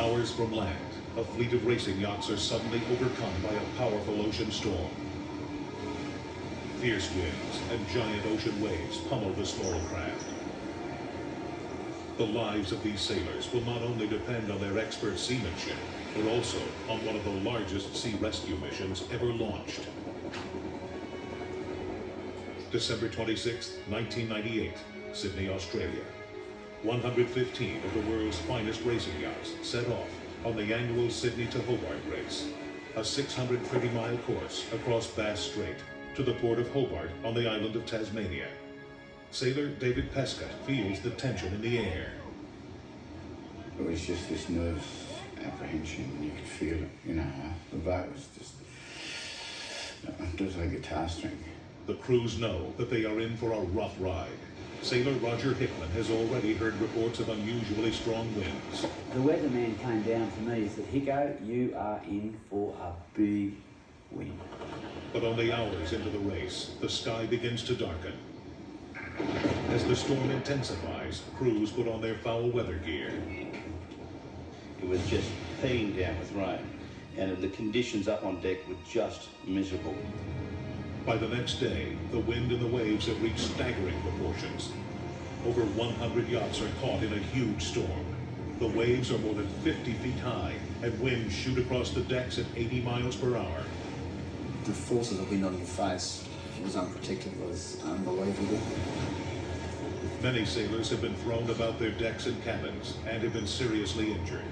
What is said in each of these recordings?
Hours from land, a fleet of racing yachts are suddenly overcome by a powerful ocean storm. Fierce winds and giant ocean waves pummel the small craft. The lives of these sailors will not only depend on their expert seamanship, but also on one of the largest sea rescue missions ever launched. December 26, 1998, Sydney, Australia. 115 of the world's finest racing yachts set off on the annual Sydney-To-Hobart Race, a 630-mile course across Bass Strait to the port of Hobart on the island of Tasmania. Sailor David Pescott feels the tension in the air. It was just this nervous apprehension, you could feel it, you know, the boat was just like a guitar string. The crews know that they are in for a rough ride. Sailor Roger Hickman has already heard reports of unusually strong winds. The weatherman came down to me and said, "Hicko, you are in for a big wind." But only hours into the race, the sky begins to darken. As the storm intensifies, crews put on their foul weather gear. It was just peeing down with rain, and the conditions up on deck were just miserable. By the next day, the wind and the waves have reached staggering proportions. Over 100 yachts are caught in a huge storm. The waves are more than 50 feet high, and winds shoot across the decks at 80 miles per hour. The force of the wind on your face, if it was unprotected, was unbelievable. Many sailors have been thrown about their decks and cabins and have been seriously injured.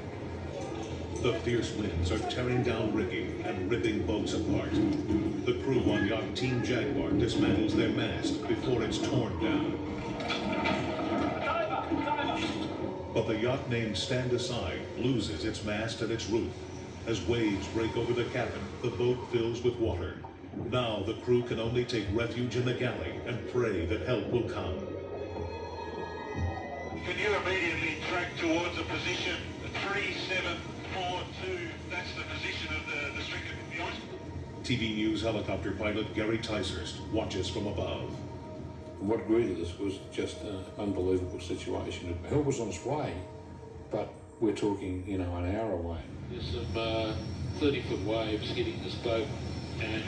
The fierce winds are tearing down rigging and ripping boats apart. The crew on yacht Team Jaguar dismantles their mast before it's torn down. But the yacht named Stand Aside loses its mast and its roof. As waves break over the cabin, the boat fills with water. Now the crew can only take refuge in the galley and pray that help will come. Can you immediately track towards a position 3742? That's the position of the stricken yacht. TV News helicopter pilot Gary Ticehurst watches from above. What greeted us was just an unbelievable situation. Help was on its way, but we're talking, you know, an hour away. There's some 30-foot waves hitting this boat, and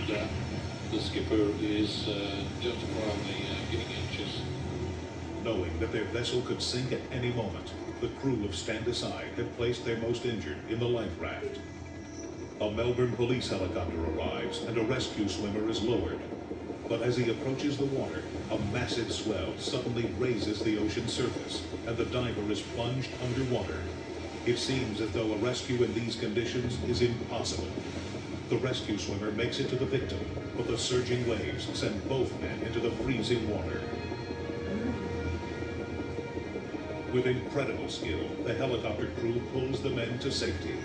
the skipper is justifiably getting anxious. Knowing that their vessel could sink at any moment, the crew of Stand Aside have placed their most injured in the life raft. A Melbourne police helicopter arrives and a rescue swimmer is lowered. But as he approaches the water, a massive swell suddenly raises the ocean surface and the diver is plunged underwater. It seems as though a rescue in these conditions is impossible. The rescue swimmer makes it to the victim, but the surging waves send both men into the freezing water. With incredible skill, the helicopter crew pulls the men to safety.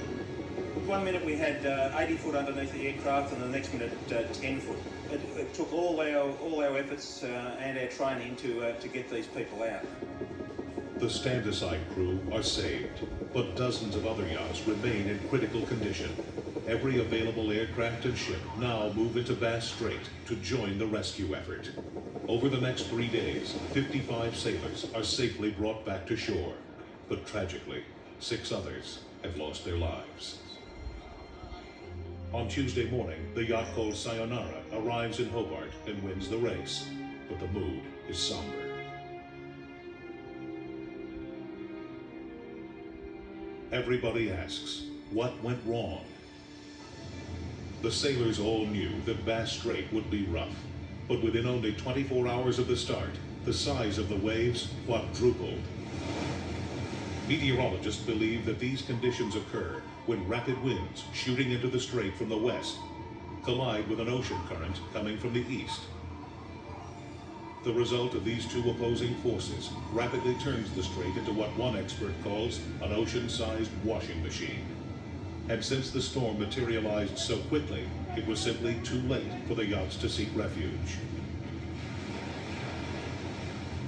1 minute we had 80 foot underneath the aircraft, and the next minute 10 foot. It took all our efforts and our training to get these people out. The Stand Aside crew are saved, but dozens of other yachts remain in critical condition. Every available aircraft and ship now move into Bass Strait to join the rescue effort. Over the next 3 days, 55 sailors are safely brought back to shore. But tragically, 6 others have lost their lives. On Tuesday morning, the yacht called Sayonara arrives in Hobart and wins the race. But the mood is somber. Everybody asks, what went wrong? The sailors all knew that Bass Strait would be rough. But within only 24 hours of the start, the size of the waves quadrupled. Meteorologists believe that these conditions occur when rapid winds shooting into the strait from the west collide with an ocean current coming from the east. The result of these two opposing forces rapidly turns the strait into what one expert calls an ocean-sized washing machine. And since the storm materialized so quickly, it was simply too late for the yachts to seek refuge.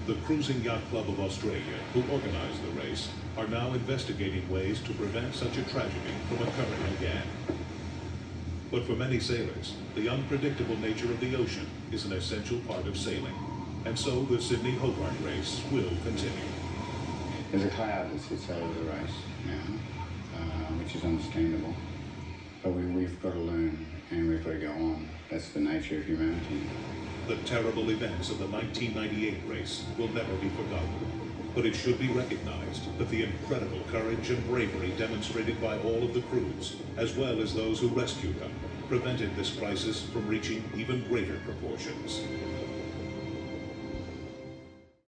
The Cruising Yacht Club of Australia, who organized the race, are now investigating ways to prevent such a tragedy from occurring again. But for many sailors, the unpredictable nature of the ocean is an essential part of sailing. And so the Sydney-Hobart Race will continue. There's a cloud that sits over the race now. which is understandable. But we've got to learn and we've got to go on. That's the nature of humanity. The terrible events of the 1998 race will never be forgotten. But it should be recognized that the incredible courage and bravery demonstrated by all of the crews, as well as those who rescued them, prevented this crisis from reaching even greater proportions.